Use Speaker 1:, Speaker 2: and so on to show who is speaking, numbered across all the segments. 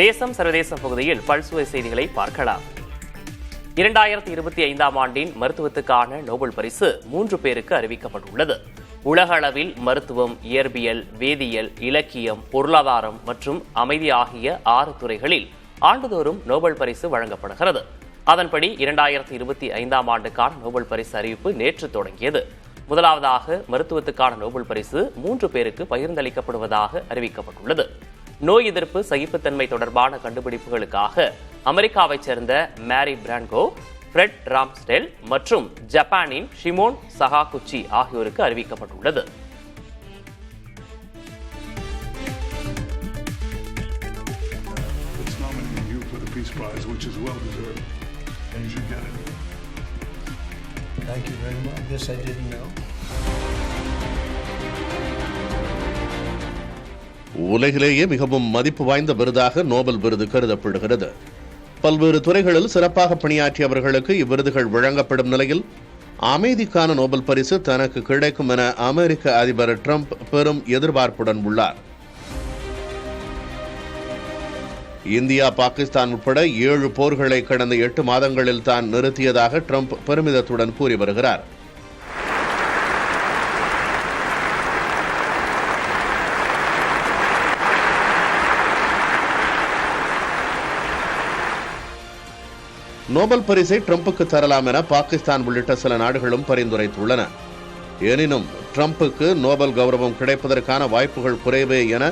Speaker 1: தேசம் சர்வதேசம் பகுதியில் பல்சுவை செய்திகளை பார்க்கலாம். 2025ஆம் ஆண்டின் மருத்துவத்துக்கான நோபல் பரிசு 3 பேருக்கு அறிவிக்கப்பட்டுள்ளது. உலக அளவில் மருத்துவம், இயற்பியல், வேதியியல், இலக்கியம், பொருளாதாரம் மற்றும் அமைதி ஆகிய 6 துறைகளில் ஆண்டுதோறும் நோபல் பரிசு வழங்கப்படுகிறது. அதன்படி 2025ஆம் ஆண்டுக்கான நோபல் பரிசு அறிவிப்பு நேற்று தொடங்கியது. முதலாவதாக மருத்துவத்துக்கான நோபல் பரிசு 3 பேருக்கு பகிர்ந்தளிக்கப்படுவதாக அறிவிக்கப்பட்டுள்ளது. நோய் எதிர்ப்பு சகிப்புத்தன்மை தொடர்பான கண்டுபிடிப்புகளுக்காக அமெரிக்காவைச் சேர்ந்த மேரி பிரான்கோ, ஃப்ரெட் ராம்ஸ்டெல் மற்றும் ஜப்பானின் ஷிமோன் சகாகுச்சி ஆகியோருக்கு அறிவிக்கப்பட்டுள்ளது.
Speaker 2: உலகிலேயே மிகவும் மதிப்பு வாய்ந்த விருதாக நோபல் விருது கருதப்படுகிறது. பல்வேறு துறைகளில் சிறப்பாக பணியாற்றியவர்களுக்கு இவ்விருதுகள் வழங்கப்படும் நிலையில் அமைதிக்கான நோபல் பரிசு தனக்கு கிடைக்கும் என அமெரிக்க அதிபர் ட்ரம்ப் பெரும் எதிர்பார்ப்புடன் உள்ளார். இந்தியா, பாகிஸ்தான் உட்பட 7 போர்களை கடந்த 8 மாதங்களில் தான் நிறுத்தியதாக ட்ரம்ப் பெருமிதத்துடன் கூறி வருகிறார். நோபல் பரிசை ட்ரம்புக்கு தரலாம் என பாகிஸ்தான் உள்ளிட்ட சில நாடுகளும் பரிந்துரைத்துள்ளன. எனினும் ட்ரம்புக்கு நோபல் கௌரவம் கிடைப்பதற்கான வாய்ப்புகள் குறைவே என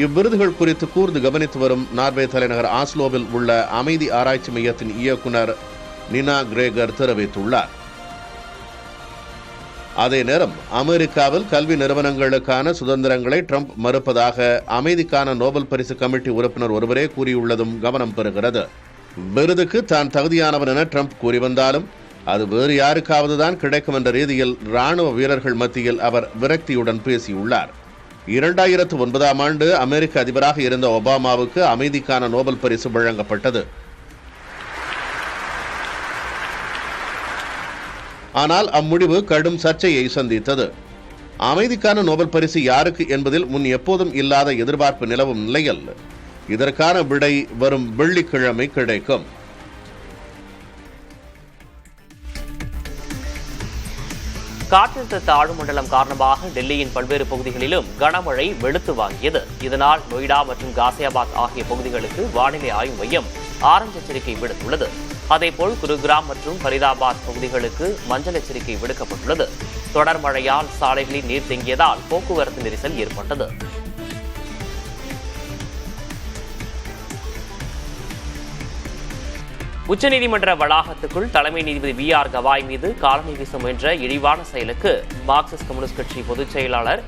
Speaker 2: இவ்விருதுகள் குறித்து கூர்ந்து கவனித்து வரும் நார்வே தலைநகர் ஆஸ்லோவில் உள்ள அமைதி ஆராய்ச்சி மையத்தின் இயக்குனர் நினா கிரேகர் தெரிவித்துள்ளார். அதே நேரம் அமெரிக்காவில் கல்வி நிறுவனங்களுக்கான சுதந்திரங்களை ட்ரம்ப் மறுப்பதாக அமைதிக்கான நோபல் பரிசு கமிட்டி உறுப்பினர் ஒருவரே கூறியுள்ளதும் கவனம் பெறுகிறது. விருதுக்கு தான் தகுதியானவர் என ட்ரம்ப் கூறி வந்தாலும் அது வேறு யாருக்காவது தான் கிடைக்கும் என்ற ரீதியில் ராணுவ வீரர்கள் மத்தியில் அவர் விரக்தியுடன் பேசியுள்ளார். 2009ஆம் ஆண்டு அமெரிக்க அதிபராக இருந்த ஒபாமாவுக்கு அமைதிக்கான நோபல் பரிசு வழங்கப்பட்டது. ஆனால் அம்முடிவு கடும் சர்ச்சையை சந்தித்தது. அமைதிக்கான நோபல் பரிசு யாருக்கு என்பதில் முன் எப்போதும் இல்லாத எதிர்பார்ப்பு நிலவும் நிலையில் இதற்கான விடை வரும் வெள்ளிக்கிழமை கிடைக்கும்.
Speaker 1: காற்றழுத்த தாழ்வு மண்டலம் காரணமாக டெல்லியின் பல்வேறு பகுதிகளிலும் கனமழை வெளுத்து வாங்கியது. இதனால் நொய்டா மற்றும் காசியாபாத் ஆகிய பகுதிகளுக்கு வானிலை ஆய்வு மையம் ஆரஞ்சு எச்சரிக்கை விடுத்துள்ளது. அதேபோல் குருகிராம் மற்றும் ஃபரிதாபாத் பகுதிகளுக்கு மஞ்சள் எச்சரிக்கை விடுக்கப்பட்டுள்ளது. தொடர் மழையால் சாலைகளில் நீர் தேங்கியதால் போக்குவரத்து நெரிசல் ஏற்பட்டது. உச்சநீதிமன்ற வளாகத்துக்குள் தலைமை நீதிபதி VR கவாய் மீது காலணி வீச முயன்ற இழிவான செயலுக்கு மார்க்சிஸ்ட் கம்யூனிஸ்ட் கட்சி பொதுச் செயலாளர்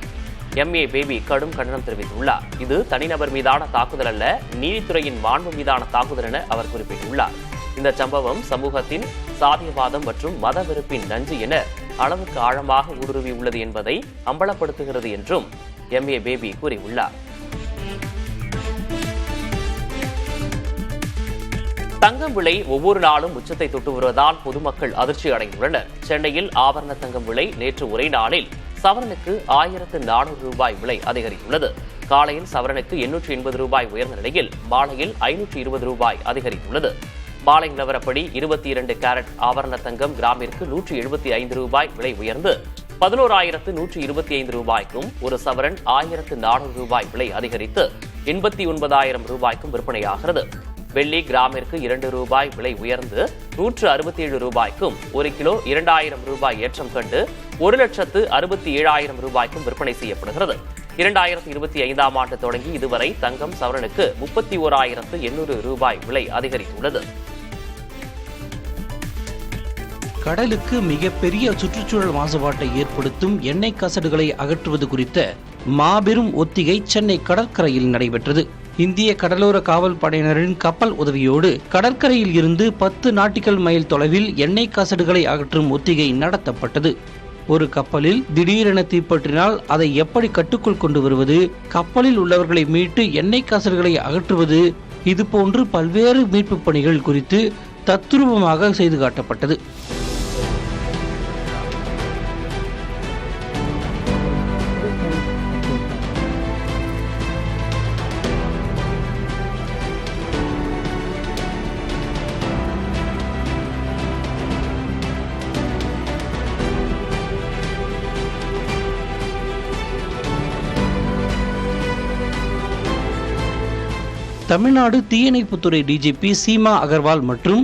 Speaker 1: MA பேபி கடும் கண்டனம் தெரிவித்துள்ளார். இது தனிநபர் மீதான தாக்குதல் அல்ல, நீதித்துறையின் மாண்பு மீதான தாக்குதல் என அவர் குறிப்பிட்டுள்ளார். இந்த சம்பவம் சமூகத்தின் சாதியவாதம் மற்றும் மத வெறுப்பின் நஞ்சு என அளவுக்கு ஆழமாக ஊடுருவியுள்ளது என்பதை அம்பலப்படுத்துகிறது என்றும் MA பேபி கூறியுள்ளார். தங்கம் விலை ஒவ்வொரு நாளும் உச்சத்தை தொட்டு வருவதால் பொதுமக்கள் அதிர்ச்சி அடைந்துள்ளனர். சென்னையில் ஆபரண தங்கம் விலை நேற்று ஒரே நாளில் சவரனுக்கு 1400 ரூபாய் விலை அதிகரித்துள்ளது. காலையில் சவரனுக்கு 880 ரூபாய் உயர்ந்த நிலையில் மாலையில் 520 ரூபாய் அதிகரித்துள்ளது. மாலை நிலவரப்படி 22 கேரட் ஆபரண தங்கம் கிராமிற்கு 175 ரூபாய் விலை உயர்ந்து 11,125 ரூபாய்க்கும், ஒரு சவரன் 1400 ரூபாய் விலை அதிகரித்து 89,000 ரூபாய்க்கும் விற்பனையாகிறது. வெள்ளி கிராமிற்கு 2 ரூபாய் விலை உயர்ந்து 167 ரூபாய்க்கும், 1 கிலோ 2000 ரூபாய் ஏற்றம் கண்டு 1,67,000 ரூபாய்க்கும் விற்பனை செய்யப்படுகிறது. 2025ஆம் ஆண்டு தொடங்கி இதுவரை தங்கம் சவரனுக்கு 31,800 ரூபாய் விலை அதிகரித்துள்ளது.
Speaker 3: கடலுக்கு மிகப்பெரிய சுற்றுச்சூழல் மாசுபாட்டை ஏற்படுத்தும் எண்ணெய் கசடுகளை அகற்றுவது குறித்த மாபெரும் ஒத்திகை சென்னை கடற்கரையில் நடைபெற்றது. இந்திய கடலோர காவல் படையினரின் கப்பல் உதவியோடு கடற்கரையில் இருந்து 10 நாட்டிக்கல் மைல் தொலைவில் எண்ணெய் கசடுகளை அகற்றும் ஒத்திகை நடத்தப்பட்டது. ஒரு கப்பலில் திடீரென தீப்பற்றினால் அதை எப்படி கட்டுக்குள் கொண்டு வருவது, கப்பலில் உள்ளவர்களை மீட்டு எண்ணெய் கசடுகளை அகற்றுவது, இதுபோன்று பல்வேறு மீட்பு பணிகள் குறித்து தத்ரூபமாக செய்து காட்டப்பட்டது. தமிழ்நாடு தீயணைப்புத்துறை டிஜிபி சீமா அகர்வால் மற்றும்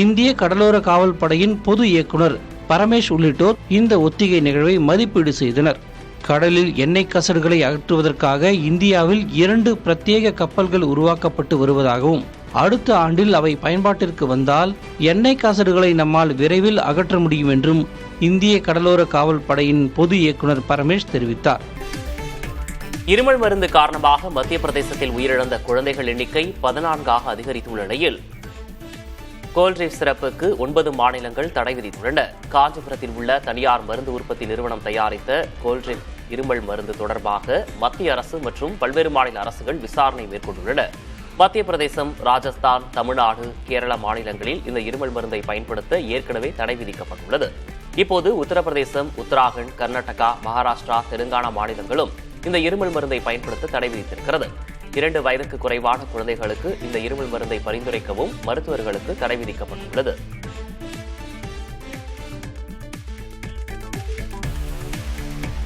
Speaker 3: இந்திய கடலோர காவல் படையின் பொது இயக்குனர் பரமேஷ் உள்ளிட்டோர் இந்த ஒத்திகை நிகழ்வை மதிப்பீடு செய்தனர். கடலில் எண்ணெய் கசடுகளை அகற்றுவதற்காக இந்தியாவில் 2 பிரத்யேக கப்பல்கள் உருவாக்கப்பட்டு வருவதாகவும் அடுத்த ஆண்டில் அவை பயன்பாட்டிற்கு வந்தால் எண்ணெய் கசடுகளை நம்மால் விரைவில் அகற்ற முடியும் என்றும் இந்திய கடலோர காவல் படையின் பொது இயக்குனர் பரமேஷ் தெரிவித்தார்.
Speaker 1: இருமல் மருந்து காரணமாக மத்திய பிரதேசத்தில் உயிரிழந்த குழந்தைகள் எண்ணிக்கை 14ஆக அதிகரித்துள்ள நிலையில் கோல்ட்ரீஃப் சிறப்புக்கு 9 மாநிலங்கள் தடை விதித்துள்ளன. காஞ்சிபுரத்தில் உள்ள தனியார் மருந்து உற்பத்தி நிறுவனம் தயாரித்த கோல்ட்ரீஃப் இருமல் மருந்து தொடர்பாக மத்திய அரசு மற்றும் பல்வேறு மாநில அரசுகள் விசாரணை மேற்கொண்டுள்ளன. மத்திய பிரதேசம், ராஜஸ்தான், தமிழ்நாடு, கேரள மாநிலங்களில் இந்த இருமல் மருந்தை பயன்படுத்த ஏற்கனவே தடை விதிக்கப்பட்டுள்ளது. இப்போது உத்தரப்பிரதேசம், உத்தராகண்ட், கர்நாடகா, மகாராஷ்டிரா, தெலுங்கானா மாநிலங்களும் இந்த இருமல் மருந்தை பயன்படுத்த தடை விதித்திருக்கிறது. 2 வயதுக்கு குறைவான குழந்தைகளுக்கு இந்த இருமல் மருந்தை பரிந்துரைக்கவும் மருத்துவர்களுக்கு தடை விதிக்கப்பட்டுள்ளது.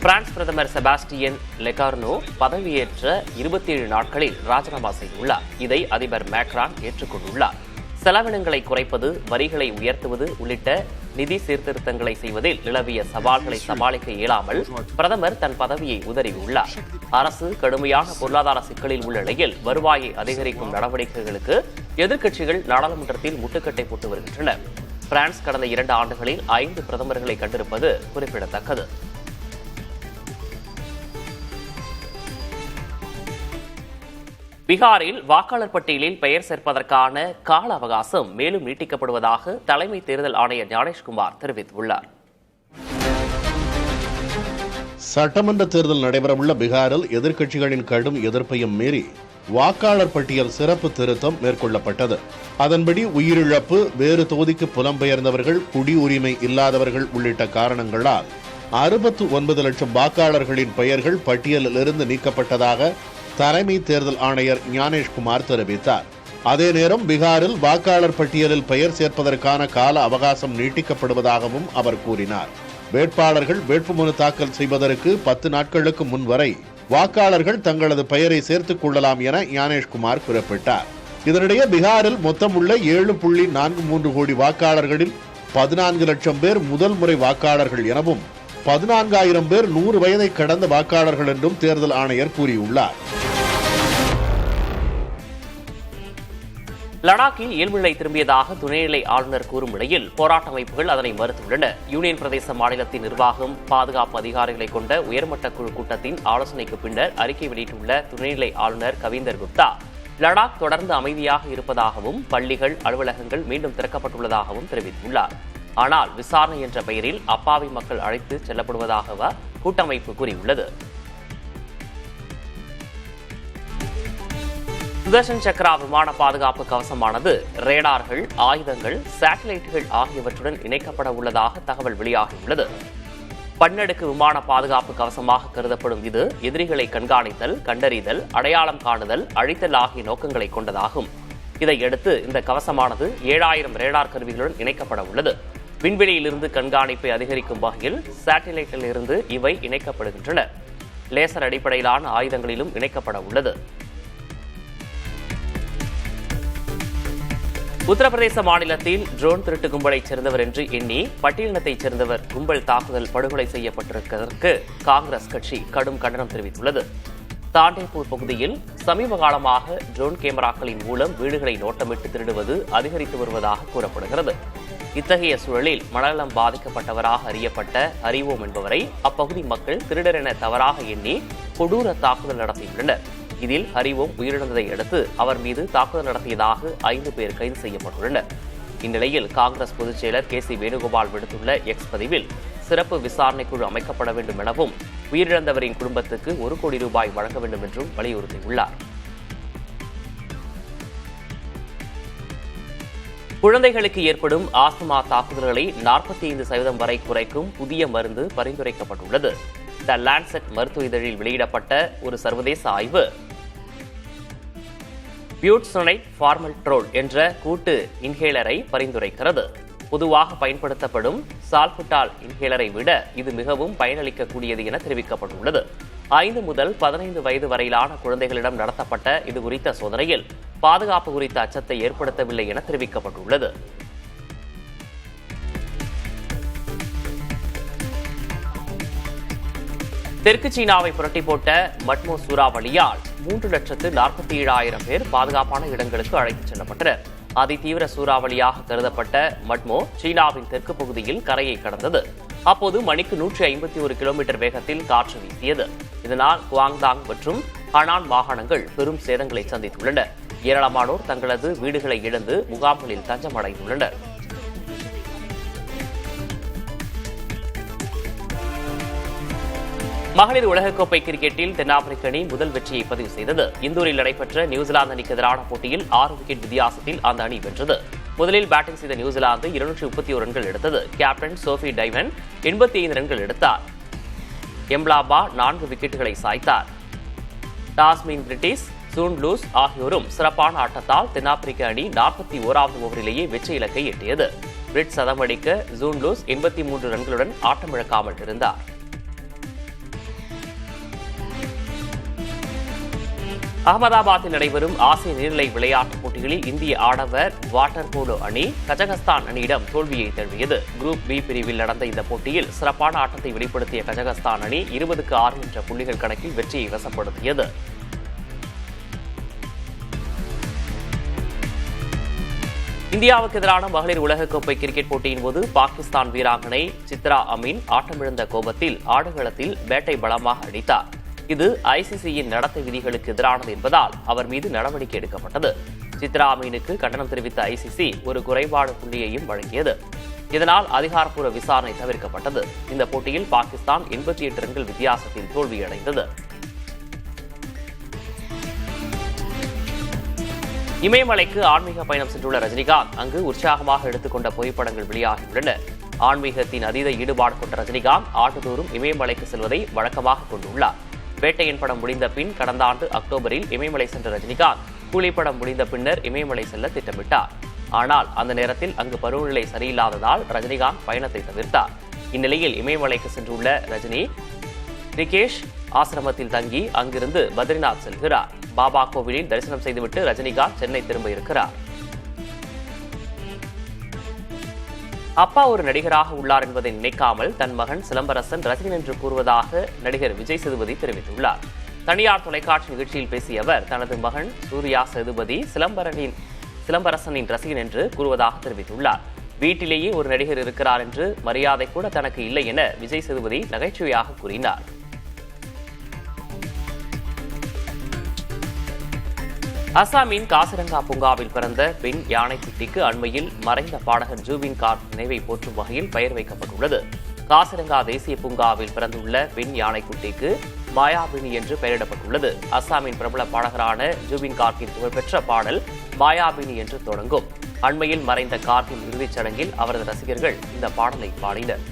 Speaker 1: பிரான்ஸ் பிரதமர் செபாஸ்டியன் லெகார்னோ பதவியேற்ற 27 நாட்களில் ராஜினாமா செய்துள்ளார். இதை அதிபர் மேக்ரான் ஏற்றுக்கொண்டுள்ளார். செலவினங்களை குறைப்பது, வரிகளை உயர்த்துவது உள்ளிட்ட நிதி சீர்திருத்தங்களை செய்வதில் நிலவிய சவால்களை சமாளிக்க இயலாமல் பிரதமர் தன் பதவியை உதறியுள்ளார். அரசு கடுமையான பொருளாதார சிக்கலில் உள்ள நிலையில் வருவாயை அதிகரிக்கும் நடவடிக்கைகளுக்கு எதிர்க்கட்சிகள் நாடாளுமன்றத்தில் முட்டுக்கட்டை போட்டு வருகின்றன. பிரான்ஸ் கடந்த 2 ஆண்டுகளில் 5 பிரதமர்களை கண்டிருப்பது குறிப்பிடத்தக்கது. பீகாரில் வாக்காளர் பட்டியலில் பெயர் சேர்ப்பதற்கான கால அவகாசம் மேலும் நீட்டிக்கப்படுவதாக தலைமை தேர்தல் ஆணையர் ஞானேஷ்குமார் தெரிவித்துள்ளார்.
Speaker 2: சட்டமன்ற தேர்தல் நடைபெறவுள்ள பீகாரில் எதிர்க்கட்சிகளின் கடும் எதிர்ப்பையும் மீறி வாக்காளர் பட்டியல் சிறப்பு திருத்தம் மேற்கொள்ளப்பட்டது. அதன்படி உயிரிழப்பு, வேறு தொகுதிக்கு புலம்பெயர்ந்தவர்கள், குடியுரிமை இல்லாதவர்கள் உள்ளிட்ட காரணங்களால் 69 லட்சம் வாக்காளர்களின் பெயர்கள் பட்டியலிலிருந்து நீக்கப்பட்டதாக தலைமை தேர்தல் ஆணையர் ஞானேஷ்குமார் தெரிவித்தார். அதே நேரம் பீகாரில் வாக்காளர் பட்டியலில் பெயர் சேர்ப்பதற்கான கால அவகாசம் நீட்டிக்கப்படுவதாகவும் அவர் கூறினார். வேட்பாளர்கள் வேட்புமனு தாக்கல் செய்வதற்கு 10 நாட்களுக்கு முன் வரை வாக்காளர்கள் தங்களது பெயரை சேர்த்துக் கொள்ளலாம் என ஞானேஷ்குமார் குறிப்பிட்டார். இதனிடையே பீகாரில் மொத்தம் உள்ள 7.43 கோடி வாக்காளர்களில் 14 லட்சம் பேர் முதல் முறை வாக்காளர்கள் எனவும் 14,000 பேர் 100 வயதை கடந்த வாக்காளர்கள் என்றும் தேர்தல் ஆணையர் கூறியுள்ளார்.
Speaker 1: லடாக்கில் இயல்புநிலை திரும்பியதாக துணைநிலை ஆளுநர் கூறும் நிலையில் போராட்ட அமைப்புகள் அதனை மறுத்துள்ளன. யூனியன் பிரதேச மாநிலத்தின் நிர்வாகம், பாதுகாப்பு அதிகாரிகளை கொண்ட உயர்மட்ட குழு கூட்டத்தின் ஆலோசனைக்கு பின்னர் அறிக்கை வெளியிட்டுள்ள துணைநிலை ஆளுநர் கவிந்தர் குப்தா, லடாக் தொடர்ந்து அமைதியாக இருப்பதாகவும் பள்ளிகள், அலுவலகங்கள் மீண்டும் திறக்கப்பட்டுள்ளதாகவும் தெரிவித்துள்ளார். ஆனால் விசாரணை என்ற பெயரில் அப்பாவி மக்கள் அழைத்து செல்லப்படுவதாக கூட்டமைப்பு கூறியுள்ளது. சுதர்ஷன் சக்ரா விமான பாதுகாப்பு கவசமானது ரேடார்கள், ஆயுதங்கள், சேட்டலைட்டுகள் ஆகியவற்றுடன் இணைக்கப்பட உள்ளதாக தகவல் வெளியாகியுள்ளது. பன்னடுக்கு விமான பாதுகாப்பு கவசமாக கருதப்படும் இது எதிரிகளை கண்காணித்தல், கண்டறிதல், அடையாளம் காணுதல், அழித்தல் ஆகிய நோக்கங்களை கொண்டதாகும். இதையடுத்து இந்த கவசமானது 7000 ரேடார் கருவிகளுடன் இணைக்கப்பட உள்ளது. விண்வெளியிலிருந்து கண்காணிப்பை அதிகரிக்கும் வகையில் சேட்டலைட்டில் இருந்து இவை இணைக்கப்படுகின்றன. லேசர் அடிப்படையிலான ஆயுதங்களிலும் இணைக்கப்பட உள்ளது. உத்தரப்பிரதேச மாநிலத்தில் ட்ரோன் திருட்டு கும்பலைச் சேர்ந்தவர் என்று எண்ணி பட்டியலினத்தைச் சேர்ந்தவர் கும்பல் தாக்குதல் படுகொலை செய்யப்பட்டிருப்பதற்கு காங்கிரஸ் கட்சி கடும் கண்டனம் தெரிவித்துள்ளது. தாண்டேப்பூர் பகுதியில் சமீப காலமாக ட்ரோன் கேமராக்களின் மூலம் வீடுகளை நோட்டமிட்டு திருடுவது அதிகரித்து வருவதாக கூறப்படுகிறது. இத்தகைய சூழலில் மனநலம் பாதிக்கப்பட்டவராக அறியப்பட்ட ஹரிவோம் என்பவரை அப்பகுதி மக்கள் திருடர் என தவறாக எண்ணி கொடூர தாக்குதல் நடத்தியுள்ளனர். இதில் ஹரிவோம் உயிரிழந்ததை அடுத்து அவர் மீது தாக்குதல் நடத்தியதாக 5 பேர் கைது செய்யப்பட்டுள்ளனர். இந்நிலையில் காங்கிரஸ் பொதுச் செயலர் KC வேணுகோபால் விடுத்துள்ள எக்ஸ் பதிவில் சிறப்பு விசாரணை குழு அமைக்கப்பட வேண்டும் எனவும் உயிரிழந்தவரின் குடும்பத்துக்கு 1 கோடி ரூபாய் வழங்க வேண்டும் என்றும் வலியுறுத்தியுள்ளார். குழந்தைகளுக்கு ஏற்படும் ஆஸ்துமா தாக்குதல்களை 45% வரை குறைக்கும் புதிய மருந்து பரிந்துரைக்கப்பட்டுள்ளது. த லான்செட் மருத்துவ இதழில் வெளியிடப்பட்ட ஒரு சர்வதேச ஆய்வு பியூட்சனைட் ஃபார்மல்ட்ரோல் என்ற கூட்டு இன்ஹேலரை பரிந்துரைக்கிறது. பொதுவாக பயன்படுத்தப்படும் சால்புட்டால் இன்ஹேலரை விட இது மிகவும் பயனளிக்கக்கூடியது என தெரிவிக்கப்பட்டுள்ளது. 5 முதல் 15 வயது வரையிலான குழந்தைகளிடம் நடத்தப்பட்ட இது குறித்த சோதனையில் பாதுகாப்பு குறித்த அச்சத்தை ஏற்படுத்தவில்லை என தெரிவிக்கப்பட்டுள்ளது. தெற்கு சீனாவை புரட்டி போட்ட மட்மோ சூறாவளியால் 3,47,000 பேர் பாதுகாப்பான இடங்களுக்கு அழைத்துச் செல்லப்பட்டனர். அதிதீவிர சூறாவளியாக கருதப்பட்ட மட்மோ சீனாவின் தெற்கு பகுதியில் கரையை கடந்தது. அப்போது மணிக்கு 151 கிலோமீட்டர் வேகத்தில் காற்று வீசியது. இதனால் குவாங்தாங் மற்றும் ஹனான் மாகாணங்கள் பெரும் சேதங்களை சந்தித்துள்ளன. ஏராளமானோர் தங்களது வீடுகளை இழந்து முகாம்களில் தஞ்சமடைந்துள்ளனர். மகளிர் உலகக்கோப்பை கிரிக்கெட்டில் தென்னாப்பிரிக்க அணி முதல் வெற்றியை பதிவு செய்தது. இந்தூரில் நடைபெற்ற நியூசிலாந்து அணிக்கு எதிரான போட்டியில் 6 விக்கெட் வித்தியாசத்தில் அந்த அணி வென்றது. முதலில் பேட்டிங் செய்த நியூசிலாந்து 231 ரன்கள் எடுத்தது. கேப்டன் சோஃபி டைவன் 85 ரன்கள் எடுத்தார். எம்லாபா 4 விக்கெட்டுகளை சாய்த்தார். டாஸ்மின் பிரிட்டிஷ், சூன் லூஸ் ஆகியோரும் சிறப்பான ஆட்டத்தால் தென்னாப்பிரிக்க அணி 41வது ஓவரிலேயே வெற்றி இலக்கை எட்டியது. பிரிட் சதமடிக்க ஜூன் லூஸ் 83 ரன்களுடன் ஆட்டமிழக்காமல் இருந்தார். அகமதாபாத்தில் நடைபெறும் ஆசிய நீர்நிலை விளையாட்டுப் போட்டிகளில் இந்திய ஆடவர் வாட்டர் போலோ அணி கஜகஸ்தான் அணியிடம் தோல்வியை தழுவியது. குரூப் பி பிரிவில் நடந்த இந்த போட்டியில் சிறப்பான ஆட்டத்தை வெளிப்படுத்திய கஜகஸ்தான் அணி 20-6 என்ற புள்ளிகள் கணக்கில் வெற்றியை வசப்படுத்தியது. இந்தியாவுக்கு எதிரான மகளிர் உலகக்கோப்பை கிரிக்கெட் போட்டியின் போது பாகிஸ்தான் வீராங்கனை சித்ரா அமீன் ஆட்டமிழந்த கோபத்தில் ஆடுகளத்தில் பேட்டை பலமாக அடித்தார். இது ஐசிசியின் நடத்தை விதிகளுக்கு எதிரானது என்பதால் அவர் மீது நடவடிக்கை எடுக்கப்பட்டது. சித்ரா அமீனுக்கு கண்டனம் தெரிவித்த ஐசிசி ஒரு குறைபாடு புள்ளியையும் வழங்கியது. இதனால் அதிகாரப்பூர்வ விசாரணை தவிர்க்கப்பட்டது. இந்த போட்டியில் பாகிஸ்தான் 88 ரன்கள் வித்தியாசத்தில் தோல்வியடைந்தது. இமயமலைக்கு ஆன்மீக பயணம் சென்றுள்ள ரஜினிகாந்த் அங்கு உற்சாகமாக எடுத்துக்கொண்ட புகைப்படங்கள் வெளியாகியுள்ளன. ஆன்மீகத்தின் அதீத ஈடுபாடு கொண்ட ரஜினிகாந்த் ஆண்டுதோறும் இமயமலைக்கு செல்வதை வழக்கமாக கொண்டுள்ளார். வேட்டையன் படம் முடிந்த பின் கடந்த ஆண்டு அக்டோபரில் இமயமலை சென்ற ரஜினிகாந்த் கூலிப்படம் முடிந்த பின்னர் இமயமலை செல்ல திட்டமிட்டார். ஆனால் அந்த நேரத்தில் அங்கு பருவநிலை சரியில்லாததால் ரஜினிகாந்த் பயணத்தை தவிர்த்தார். இந்நிலையில் இமயமலைக்கு சென்றுள்ள ரஜினி ரிகேஷ் ஆசிரமத்தில் தங்கி அங்கிருந்து பத்ரிநாத் செல்கிறார். பாபா கோவிலில் தரிசனம் செய்துவிட்டு ரஜினிகாந்த் சென்னை திரும்ப இருக்கிறார். அப்பா ஒரு நடிகராக உள்ளார் என்பதை நினைக்காமல் தன் மகன் சிலம்பரசன் ரசிகன் என்று கூறுவதாக நடிகர் விஜய் சேதுபதி தெரிவித்துள்ளார். தனியார் தொலைக்காட்சி நிகழ்ச்சியில் பேசிய அவர் தனது மகன் சூர்யா சேதுபதி சிலம்பரசனின் ரசிகன் என்று கூறுவதாக தெரிவித்துள்ளார். வீட்டிலேயே ஒரு நடிகர் இருக்கிறார் என்று மரியாதை கூட தனக்கு இல்லை என விஜய் சேதுபதி நகைச்சுவையாக கூறினார். அசாமின் காசிரங்கா பூங்காவில் பிறந்த பெண் யானைக்குட்டிக்கு அண்மையில் மறைந்த பாடகர் ஜூபின் கார்க் நினைவை போற்றும் வகையில் பெயர் வைக்கப்பட்டுள்ளது. காசிரங்கா தேசிய பூங்காவில் பிறந்துள்ள பெண் யானைக்குட்டிக்கு மாயாபினி என்று பெயரிடப்பட்டுள்ளது. அசாமின் பிரபல பாடகரான ஜூபின் கார்க்கின் புகழ்பெற்ற பாடல் மாயாபினி என்று தொடங்கும். அண்மையில் மறைந்த கார்க்கின் இறுதிச் சடங்கில் அவரது ரசிகர்கள் இந்த பாடலை பாடினர்.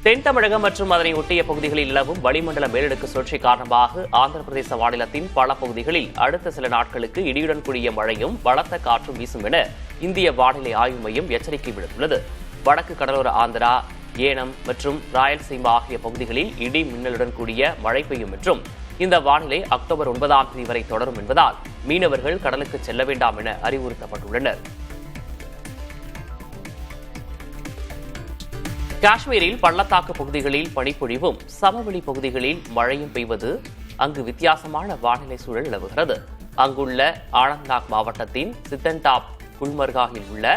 Speaker 1: தென் தமிழகம் மற்றும் அதனை ஒட்டிய பகுதிகளில் நிலவும் வளிமண்டல மேலடுக்கு சுழற்சி காரணமாக ஆந்திர பிரதேச மாநிலத்தின் பல பகுதிகளில் அடுத்த சில நாட்களுக்கு இடியுடன் கூடிய மழையும் பலத்த காற்றும் வீசும் என இந்திய வானிலை ஆய்வு மையம் எச்சரிக்கை விடுத்துள்ளது. வடக்கு கடலோர ஆந்திரா, ஏனம் மற்றும் ராயல்சீமா ஆகிய பகுதிகளில் இடி மின்னலுடன் கூடிய மழை பெய்யும் என்றும் இந்த வானிலை அக்டோபர் 9ஆம் தேதி வரை தொடரும் என்பதால் மீனவர்கள் கடலுக்கு செல்ல வேண்டாம் என அறிவுறுத்தப்பட்டுள்ளனர். காஷ்மீரில் பள்ளத்தாக்கு பகுதிகளில் பனிப்பொழிவும் சமவெளி பகுதிகளில் மழையும் பெய்வது அங்கு வித்தியாசமான வானிலை சூழல் நிலவுகிறது. அங்குள்ள ஆனந்த்நாக் மாவட்டத்தின் சித்தன்டாப் குல்மர்காவில் உள்ள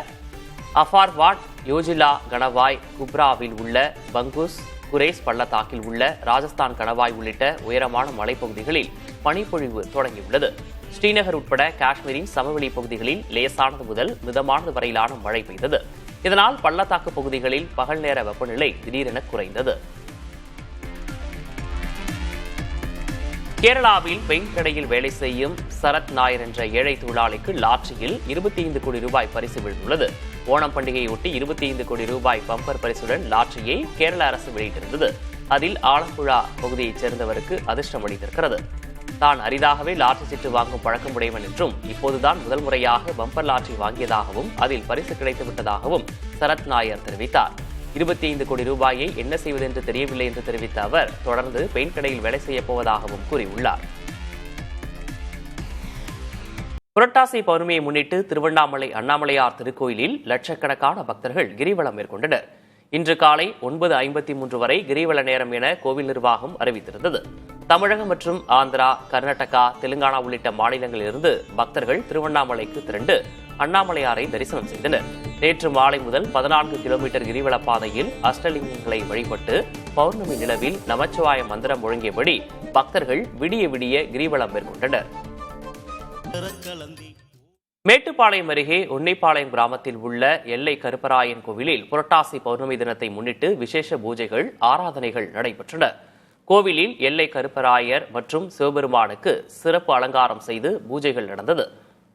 Speaker 1: அஃபார்வாட், யோஜிலா கணவாய், குப்ராவில் உள்ள பங்குஸ், குரேஸ் பள்ளத்தாக்கில் உள்ள ராஜஸ்தான் கணவாய் உள்ளிட்ட உயரமான மலைப்பகுதிகளில் பனிப்பொழிவு தொடங்கியுள்ளது. ஸ்ரீநகர் உட்பட காஷ்மீரின் சமவெளி பகுதிகளில் லேசானது முதல் மிதமானது வரையிலான மழை பெய்தது. இதனால் பள்ளத்தாக்கு பகுதிகளில் பகல் நேர வெப்பநிலை திடீரென குறைந்தது. கேரளாவில் பெயிண்ட் கடையில் வேலை செய்யும் சரத் நாயர் என்ற ஏழை தொழிலாளிக்கு லாட்டரியில் 25 கோடி ரூபாய் பரிசு விழுந்துள்ளது. ஓணம் பண்டிகையொட்டி 25 கோடி ரூபாய் பம்பர் பரிசுடன் லாட்டரியை கேரள அரசு வெளியிட்டிருந்தது. அதில் ஆலப்புழா பகுதியைச் சேர்ந்தவருக்கு அதிர்ஷ்டம் அளித்திருக்கிறது. தான் அரிதாகவே லாட்டரி சீட்டு வாங்கும் பழக்கமுடையவன் என்றும் இப்போதுதான் முதல் முறையாக பம்பர் லாட்டரி வாங்கியதாகவும் அதில் பரிசு கிடைத்துவிட்டதாகவும் சரத் நாயர் தெரிவித்தார். 25 கோடி ரூபாயை என்ன செய்வது என்று தெரியவில்லை என்று தெரிவித்த அவர் தொடர்ந்து பெயிண்ட் கடையில் வேலை செய்யப் போவதாகவும் கூறியுள்ளார். புரட்டாசி பௌர்ணமியை முன்னிட்டு திருவண்ணாமலை அண்ணாமலையார் திருக்கோயிலில் லட்சக்கணக்கான பக்தர்கள் கிரிவலம் மேற்கொண்டனர். இன்று காலை 9:53 வரை கிரிவல நேரம் என கோவில் நிர்வாகம் அறிவித்திருந்தது. தமிழகம் மற்றும் ஆந்திரா, கர்நாடகா, தெலுங்கானா உள்ளிட்ட மாநிலங்களிலிருந்து பக்தர்கள் திருவண்ணாமலைக்கு திரண்டு அண்ணாமலையாரை தரிசனம் செய்தனர். நேற்று மாலை முதல் 14 கிலோமீட்டர் கிரிவல பாதையில் அஷ்டலிங்கங்களை வழிபட்டு பௌர்ணமி நிலவில் நமச்சிவாய மந்திரம் முழங்கியபடி பக்தர்கள் விடிய விடிய கிரிவலம் மேற்கொண்டனர். மேட்டுப்பாளையம் அருகே உன்னிப்பாளையம் கிராமத்தில் உள்ள எல்லை கருப்பராயன் கோவிலில் புரட்டாசி பௌர்ணமி தினத்தை முன்னிட்டு விசேஷ பூஜைகள், ஆராதனைகள் நடைபெற்றன. கோவிலில் எல்லை கருப்பராயர் மற்றும் சிவபெருமானுக்கு சிறப்பு அலங்காரம் செய்து பூஜைகள் நடந்தது.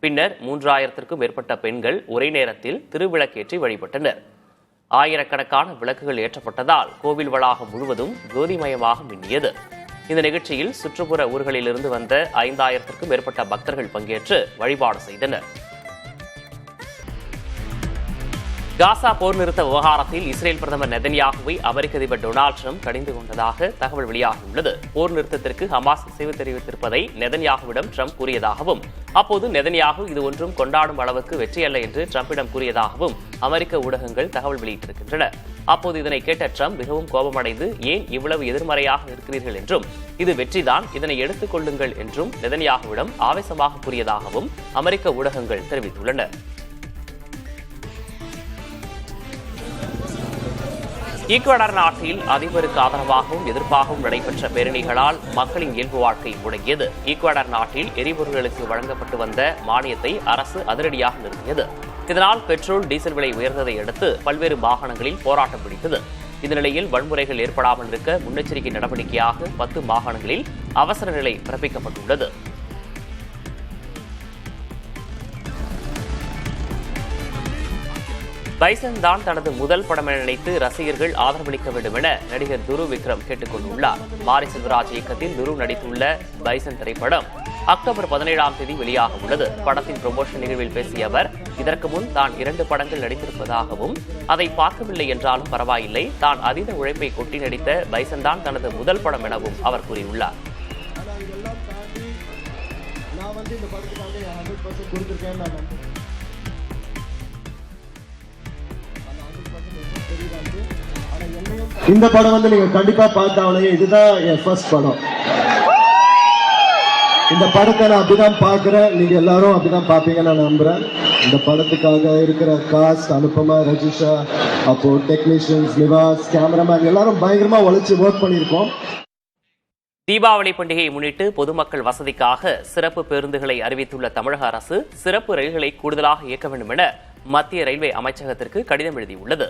Speaker 1: பின்னர் 3000க்கும் மேற்பட்ட பெண்கள் ஒரே நேரத்தில் திருவிளக்கேற்றி வழிபட்டனர். ஆயிரக்கணக்கான விளக்குகள் ஏற்றப்பட்டதால் கோவில் வளாகம் முழுவதும் ஜோதிமயமாக மின்னியது. இந்த நிகழ்ச்சியில் சுற்றுப்புற ஊர்களிலிருந்து வந்த 5000க்கும் மேற்பட்ட பக்தர்கள் பங்கேற்று வழிபாடு செய்தனர். காசா போர் நிறுத்த விவகாரத்தில் இஸ்ரேல் பிரதமர் நெதன்யாகுவை அமெரிக்க அதிபர் டொனால்டு ட்ரம்ப் கடிந்து கொண்டதாக தகவல் வெளியாகியுள்ளது. போர் நிறுத்தத்திற்கு ஹமாஸ் இசைவு தெரிவித்திருப்பதை நெதன்யாகுவிடம் ட்ரம்ப் கூறியதாகவும், அப்போது நெதன்யாகு இது ஒன்றும் கொண்டாடும் அளவுக்கு வெற்றியல்ல என்று ட்ரம்பிடம் கூறியதாகவும் அமெரிக்க ஊடகங்கள் தகவல் வெளியிட்டிருக்கின்றன. அப்போது இதனை கேட்ட ட்ரம்ப் மிகவும் கோபமடைந்து, ஏன் இவ்வளவு எதிர்மறையாக இருக்கிறீர்கள் என்றும், இது வெற்றிதான், இதனை எடுத்துக் கொள்ளுங்கள் என்றும் நெதன்யாகுவிடம் ஆவேசமாக கூறியதாகவும் அமெரிக்க ஊடகங்கள் தெரிவித்துள்ளன. ஈக்குவடார் நாட்டில் அதிபருக்கு ஆதரவாகவும் எதிர்ப்பாகவும் நடைபெற்ற பேரணிகளால் மக்களின் இயல்பு வாழ்க்கை முடங்கியது. ஈக்குவடார் நாட்டில் எரிபொருள்களுக்கு வழங்கப்பட்டு வந்த மானியத்தை அரசு அதிரடியாக நிறுத்தியது. இதனால் பெட்ரோல், டீசல் விலை உயர்ந்ததை அடுத்து பல்வேறு மாகாணங்களில் போராட்டம் பிடித்தது. இந்த நிலையில் வன்முறைகள் ஏற்படாமல் இருக்க முன்னெச்சரிக்கை நடவடிக்கையாக 10 மாகாணங்களில் அவசர நிலை பிறப்பிக்கப்பட்டுள்ளது. பைசன் தான் தனது முதல் படம் என நினைத்து ரசிகர்கள் ஆதரவளிக்க வேண்டும் என நடிகர் துரு விக்ரம் கேட்டுக் கொண்டுள்ளார். மாரி செல்வராஜ் இயக்கத்தில் துரு நடித்துள்ள பைசன் திரைப்படம் அக்டோபர் 17ஆம் தேதி வெளியாக உள்ளது. படத்தின் ப்ரமோஷன் நிகழ்வில் பேசிய அவர், இதற்கு முன் தான் 2 படங்கள் நடித்திருப்பதாகவும், அதை பார்க்கவில்லை என்றாலும் பரவாயில்லை, தான் அதீத உழைப்பை கொட்டி நடித்த பைசன் தான் தனது முதல் படம் எனவும் அவர் கூறியுள்ளார்.
Speaker 4: இந்த படம் வந்து நீங்க கண்டிப்பா பார்த்தாவளே, இதுதான் என் ஃபர்ஸ்ட் படம். இந்த படத்தை நான் அப்படிதான் பார்க்கிறேன், நீங்க எல்லாரும் அப்படிதான் பார்ப்பீங்கன்னு நான் நம்புறேன். இந்த படத்துக்காக இருக்கிற காஸ்ட், அனுபமா, ரஜிஷா, அப்போ டெக்னீஷியன்ஸ், நிவாஸ், கேமராமேன் எல்லாரும் பயங்கரமா உழைச்சு ஒர்க் பண்ணியிருக்கோம்.
Speaker 1: தீபாவளி பண்டிகையை முன்னிட்டு பொதுமக்கள் வசதிக்காக சிறப்பு பேருந்துகளை அறிவித்துள்ள தமிழக அரசு சிறப்பு ரயில்களை கூடுதலாக இயக்க வேண்டும் என மத்திய ரயில்வே அமைச்சகத்திற்கு கடிதம் எழுதியுள்ளது.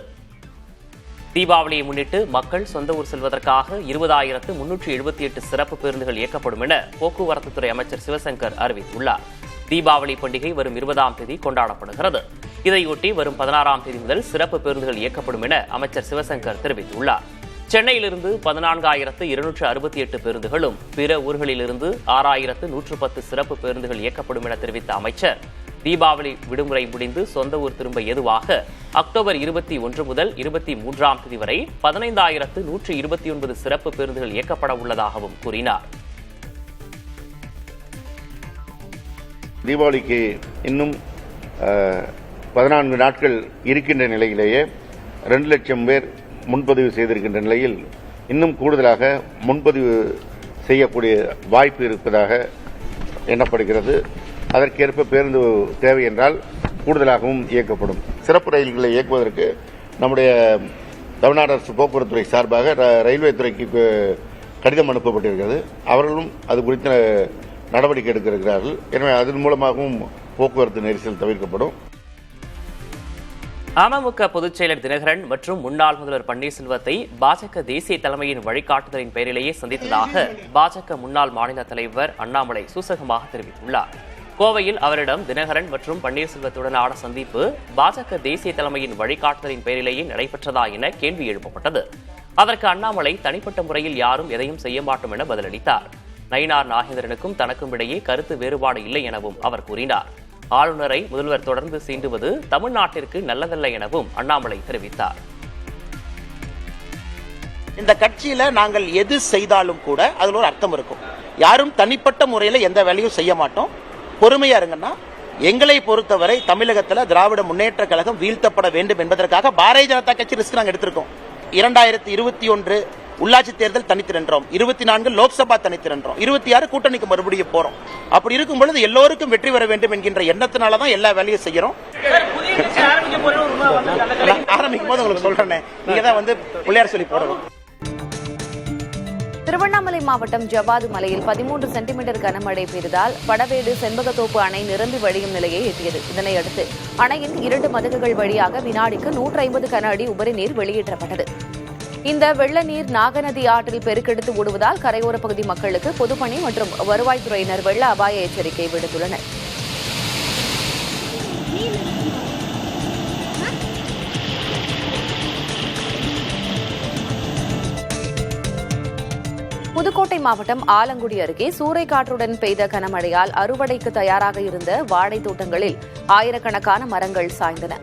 Speaker 1: தீபாவளியை முன்னிட்டு மக்கள் சொந்த ஊர் செல்வதற்காக 20,378 சிறப்பு பேருந்துகள் இயக்கப்படும் என போக்குவரத்துத்துறை அமைச்சர் சிவசங்கர் அறிவித்துள்ளார். தீபாவளி பண்டிகை வரும் 20ஆம் தேதி கொண்டாடப்படுகிறது. இதையொட்டி வரும் 16ஆம் தேதி முதல் சிறப்பு பேருந்துகள் இயக்கப்படும் என அமைச்சர் சிவசங்கர் தெரிவித்துள்ளார். சென்னையிலிருந்து 14,268 பேருந்துகளும் பிற ஊர்களிலிருந்து 6,110 சிறப்பு பேருந்துகள் இயக்கப்படும் என தெரிவித்த அமைச்சர், தீபாவளி விடுமுறை முடிந்து சொந்த ஊர் திரும்ப ஏதுவாக அக்டோபர் 21 முதல் 23ஆம் தேதி வரை 15,129 சிறப்பு பேருந்துகள் இயக்கப்பட உள்ளதாகவும் கூறினார்.
Speaker 5: தீபாவளிக்கு இன்னும் 14 நாட்கள் இருக்கின்ற நிலையிலேயே 2 லட்சம் பேர் முன்பதிவு செய்திருக்கின்ற நிலையில் இன்னும் கூடுதலாக முன்பதிவு செய்யக்கூடிய வாய்ப்பு இருப்பதாக எண்ணப்படுகிறது. அதற்கேற்ப பேருந்து தேவை என்றால் கூடுதலாகவும் இயக்கப்படும். சிறப்பு ரயில்களை இயக்குவதற்கு நம்முடைய தமிழ்நாடு அரசு போக்குவரத்துறை சார்பாக ரயில்வே துறைக்கு கடிதம் அனுப்பப்பட்டிருக்கிறது. அவர்களும் அது குறித்த நடவடிக்கை எடுக்க இருக்கிறார்கள். எனவே அதன் மூலமாகவும் போக்குவரத்து நெரிசல் தவிர்க்கப்படும்.
Speaker 1: அமமுக பொதுச் செயலர் தினகரன் மற்றும் முன்னாள் முதல்வர் பன்னீர்செல்வத்தை பாஜக தேசிய தலைமையின் வழிகாட்டுதலின் பெயரிலேயே சந்தித்ததாக பாஜக முன்னாள் மாநில தலைவர் அண்ணாமலை சூசகமாக தெரிவித்துள்ளார். கோவையில் அவரிடம் தினகரன் மற்றும் பன்னீர்செல்வத்துடனான சந்திப்பு பாஜக தேசிய தலைமையின் வழிகாட்டுதலின் பெயரிலேயே நடைபெற்றதா என கேள்வி எழுப்பப்பட்டது. அதற்கு அண்ணாமலை தனிப்பட்ட முறையில் யாரும் எதையும் செய்ய மாட்டோம் என பதிலளித்தார். நயினார் நாகேந்திரனுக்கும் தனக்கும் இடையே கருத்து வேறுபாடு இல்லை எனவும் அவர் கூறினார். ஆளுநரை முதல்வர் தொடர்ந்து சீண்டுவது தமிழ்நாட்டிற்கு நல்லதல்ல எனவும் அண்ணாமலை தெரிவித்தார்.
Speaker 6: இந்த கட்சியில நாங்கள் எது செய்தாலும் கூட அதுல ஒரு அர்த்தம் இருக்கும். யாரும் தனிப்பட்ட முறையில் எந்த வேலையும் செய்ய மாட்டோம். பொறுமையா இருங்கன்னா, எங்களை பொறுத்தவரை தமிழகத்தில் திராவிட முன்னேற்ற கழகம் வீழ்த்தப்பட வேண்டும் என்பதற்காக பாரதிய ஜனதா கட்சி ரிஸ்க் நாங்கள் எடுத்திருக்கோம். 2021 உள்ளாட்சி தேர்தல் தனித்து நின்றோம், 24 லோக்சபா தனித்து நின்றோம், 26 கூட்டணிக்கு மறுபடியும் போறோம். அப்படி இருக்கும் பொழுது எல்லோருக்கும் வெற்றி பெற வேண்டும் என்கின்ற எண்ணத்தினாலதான் எல்லா வேலையும் செய்யறோம். ஆரம்பிக்கும் போது உங்களுக்கு சொல்றேன், நீங்க தான் பிள்ளையார் சொல்லி போடணும்.
Speaker 7: திருவண்ணாமலை மாவட்டம் ஜவ்வாது மலையில் 13 சென்டிமீட்டர் கனமழை பெய்ததால் படவேடு செண்பகத்தோப்பு அணை நிரம்பி வழியும் நிலையை எட்டியது. இதனையடுத்து அணையின் 2 மதகுகள் வழியாக வினாடிக்கு 150 கன அடி உபரி நீர் வெளியேற்றப்பட்டது. இந்த வெள்ள நீர் நாகநதி ஆற்றில் பெருக்கெடுத்து ஓடுவதால் கரையோர பகுதி மக்களுக்கு பொதுப்பணி மற்றும் வருவாய்த்துறையினர் வெள்ள அபாய எச்சரிக்கை விடுத்துள்ளனர். புதுக்கோட்டை மாவட்டம் ஆலங்குடி அருகே சூறைக்காற்றுடன் பெய்த கனமழையால் அறுவடைக்கு தயாராக இருந்த வாழைத் தோட்டங்களில் ஆயிரக்கணக்கான மரங்கள் சாய்ந்தன.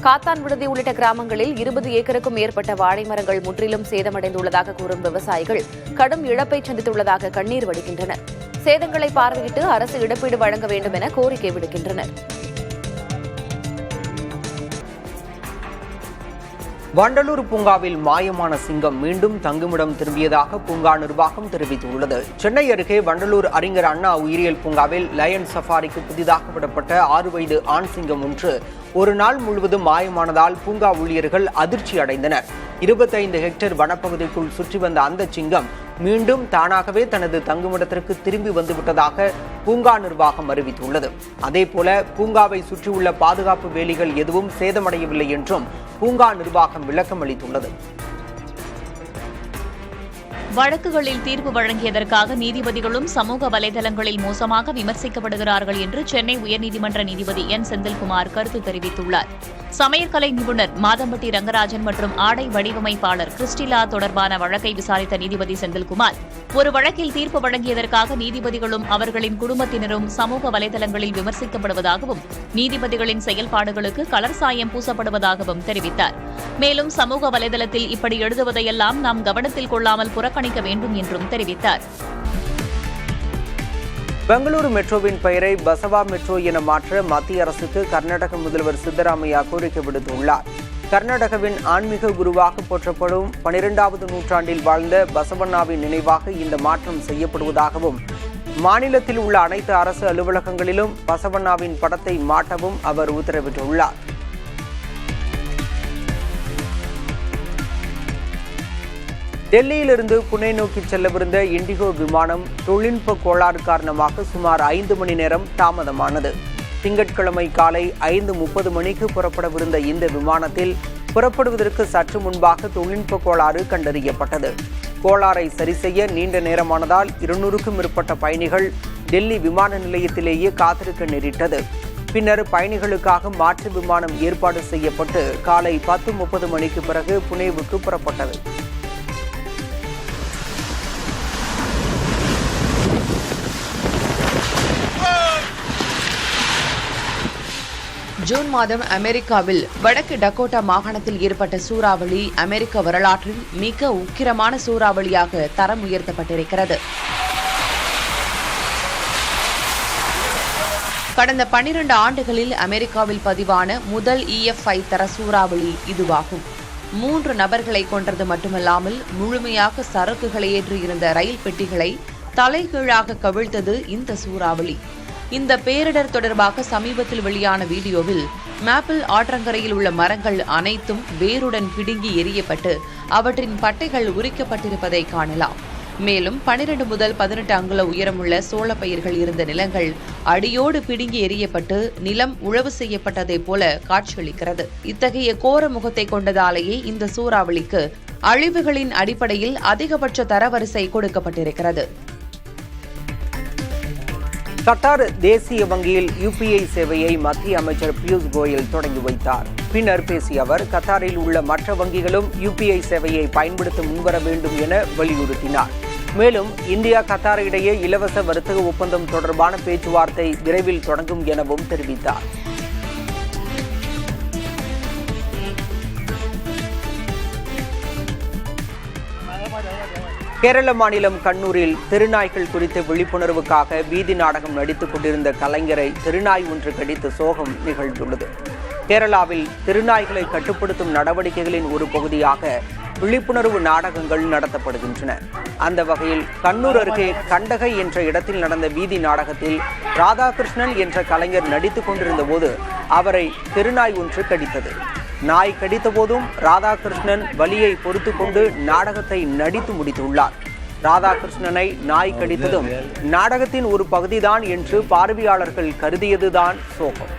Speaker 7: காத்தான் விடுதி உள்ளிட்ட கிராமங்களில் 20 ஏக்கருக்கும் மேற்பட்ட வாழை மரங்கள் முற்றிலும் சேதமடைந்துள்ளதாக கூறும் விவசாயிகள் கடும் இழப்பை சந்தித்துள்ளதாக கண்ணீர் வடிக்கின்றனர். சேதங்களை பார்வையிட்டு அரசு இழப்பீடு வழங்க வேண்டும் என கோரிக்கை விடுக்கின்றனர்.
Speaker 8: வண்டலூர் பூங்காவில் மாயமான சிங்கம் மீண்டும் தங்குமிடம் திரும்பியதாக பூங்கா நிர்வாகம் தெரிவித்துள்ளது. சென்னை அருகே வண்டலூர் அறிஞர் அண்ணா உயிரியல் பூங்காவில் லயன் சஃபாரிக்கு புதிதாக விடப்பட்ட 6 வயது ஆண் சிங்கம் ஒன்று ஒரு நாள் முழுவதும் மாயமானதால் பூங்கா ஊழியர்கள் அதிர்ச்சி அடைந்தனர். 25 ஹெக்டேர் வனப்பகுதிக்குள் சுற்றி வந்த அந்த சிங்கம் மீண்டும் தானாகவே தனது தங்குமிடத்திற்கு திரும்பி வந்துவிட்டதாக பூங்கா நிர்வாகம் அறிவித்துள்ளது. அதேபோல பூங்காவை சுற்றியுள்ள பாதுகாப்பு வேலிகள் எதுவும் சேதமடையவில்லை என்றும் பூங்கா நிர்வாகம் விளக்கம் அளித்துள்ளது.
Speaker 9: வழக்குகளில் தீர்ப்பு வழங்கியதற்காக நீதிபதிகளும் சமூக வலைதளங்களில் மோசமாக விமர்சிக்கப்படுகிறார்கள் என்று சென்னை உயர்நீதிமன்ற நீதிபதி என் செந்தில்குமார் கருத்து தெரிவித்துள்ளார். சமையற்கலை நிபுணர் மாதம்பட்டி ரங்கராஜன் மற்றும் ஆடை வடிவமைப்பாளர் கிறிஸ்டிலா தொடர்பான வழக்கை விசாரித்த நீதிபதி செந்தில்குமார், ஒரு வழக்கில் தீர்ப்பு வழங்கியதற்காக நீதிபதிகளும் அவர்களின் குடும்பத்தினரும் சமூக வலைதளங்களில் விமர்சிக்கப்படுவதாகவும் நீதிபதிகளின் செயல்பாடுகளுக்கு கலர் சாயம் பூசப்படுவதாகவும் தெரிவித்தார். மேலும் சமூக வலைதளத்தில் இப்படி எழுதுவதையெல்லாம் நாம் கவனத்தில் கொள்ளாமல் புறக்கணிக்க வேண்டும் என்றும் தெரிவித்தார்.
Speaker 8: பெங்களூரு மெட்ரோவின் பெயரை பசவா மெட்ரோ என மாற்ற மத்திய அரசுக்கு கர்நாடக முதல்வர் சித்தராமையா கோரிக்கை விடுத்துள்ளார். கர்நாடகாவின் ஆன்மீக குருவாக போற்றப்படும் 12வது நூற்றாண்டில் வாழ்ந்த பசவண்ணாவின் நினைவாக இந்த மாற்றம் செய்யப்படுவதாகவும் மாநிலத்தில் உள்ள அனைத்து அரசு அலுவலகங்களிலும் பசவண்ணாவின் படத்தை மாட்டவும் அவர் உத்தரவிட்டுள்ளார். டெல்லியிலிருந்து புனே நோக்கி செல்லவிருந்த இண்டிகோ விமானம் தொழில்நுட்ப கோளாறு காரணமாக சுமார் 5 மணி நேரம் தாமதமானது. திங்கட்கிழமை காலை 5:30 மணிக்கு புறப்படவிருந்த இந்த விமானத்தில் புறப்படுவதற்கு சற்று முன்பாக தொழில்நுட்ப கோளாறு கண்டறியப்பட்டது. கோளாறை சரி செய்ய நீண்ட நேரமானதால் 200க்கும் மேற்பட்ட பயணிகள் டெல்லி விமான நிலையத்திலேயே காத்திருக்க நேரிட்டது. பின்னர் பயணிகளுக்காக மாற்று விமானம் ஏற்பாடு செய்யப்பட்டு காலை 10:30 மணிக்கு பிறகு புனேவுக்கு புறப்பட்டது.
Speaker 10: ஜூன் மாதம் அமெரிக்காவில் வடக்கு டகோட்டா மாகாணத்தில் ஏற்பட்ட சூறாவளி அமெரிக்க வரலாற்றில் மிக உக்கிரமான சூறாவளியாக தரம் உயர்த்தப்பட்டிருக்கிறது. கடந்த 12 ஆண்டுகளில் அமெரிக்காவில் பதிவான முதல் EF5 தர சூறாவளி இதுவாகும். 3 நபர்களை கொன்றது மட்டுமல்லாமல் முழுமையாக சரக்குகளை ஏற்றியிருந்த ரயில் பெட்டிகளை தலைகீழாக கவிழ்த்தது இந்த சூறாவளி. இந்த பேரிடர் தொடர்பாக சமீபத்தில் வெளியான வீடியோவில் மேப்பிள் ஆற்றங்கரையில் உள்ள மரங்கள் அனைத்தும் வேருடன் பிடுங்கி எறியப்பட்டு அவற்றின் பட்டைகள் உரிக்கப்பட்டிருப்பதை காணலாம். மேலும் 12 முதல் 18 அங்குல உயரமுள்ள சோளப்பயிர்கள் இருந்த நிலங்கள் அடியோடு பிடுங்கி எறியப்பட்டு நிலம் உழவு செய்யப்பட்டதை போல காட்சியளிக்கிறது. இத்தகைய கோர முகத்தை கொண்டதாலேயே இந்த சூறாவளிக்கு அழிவுகளின் அடிப்படையில் அதிகபட்ச தரவரிசை கொடுக்கப்பட்டிருக்கிறது.
Speaker 8: கத்தார் தேசிய வங்கியில் UPI சேவையை மத்திய அமைச்சர் பியூஷ் கோயல் தொடங்கி வைத்தார். பின்னர் பேசிய அவர், கத்தாரில் உள்ள மற்ற வங்கிகளும் UPI சேவையை பயன்படுத்த முன்வர வேண்டும் என வலியுறுத்தினார். மேலும் இந்தியா கத்தார் இடையே இலவச வர்த்தக ஒப்பந்தம் தொடர்பான பேச்சுவார்த்தை விரைவில் தொடங்கும் எனவும் தெரிவித்தார். கேரள மாநிலம் கண்ணூரில் தெருநாய்கள் குறித்த விழிப்புணர்வுக்காக வீதி நாடகம் நடித்துக் கொண்டிருந்த கலைஞரை தெருநாய் ஒன்று கடித்து சோகம் நிகழ்ந்துள்ளது. கேரளாவில் தெருநாய்களை கட்டுப்படுத்தும் நடவடிக்கைகளின் ஒரு பகுதியாக விழிப்புணர்வு நாடகங்கள் நடத்தப்படுகின்றன. அந்த வகையில் கண்ணூர் அருகே கண்டகை என்ற இடத்தில் நடந்த வீதி நாடகத்தில் ராதாகிருஷ்ணன் என்ற கலைஞர் நடித்துக் கொண்டிருந்த போது அவரை தெருநாய் ஒன்று கடித்தது. நாய் கடித்த போதும் ராதாகிருஷ்ணன் வலியை பொறுத்து கொண்டு நாடகத்தை நடித்து முடித்துள்ளார். ராதாகிருஷ்ணனை நாய் கடித்ததும் நாடகத்தின் ஒரு பகுதிதான் என்று பார்வையாளர்கள் கருதியதுதான் சோகம்.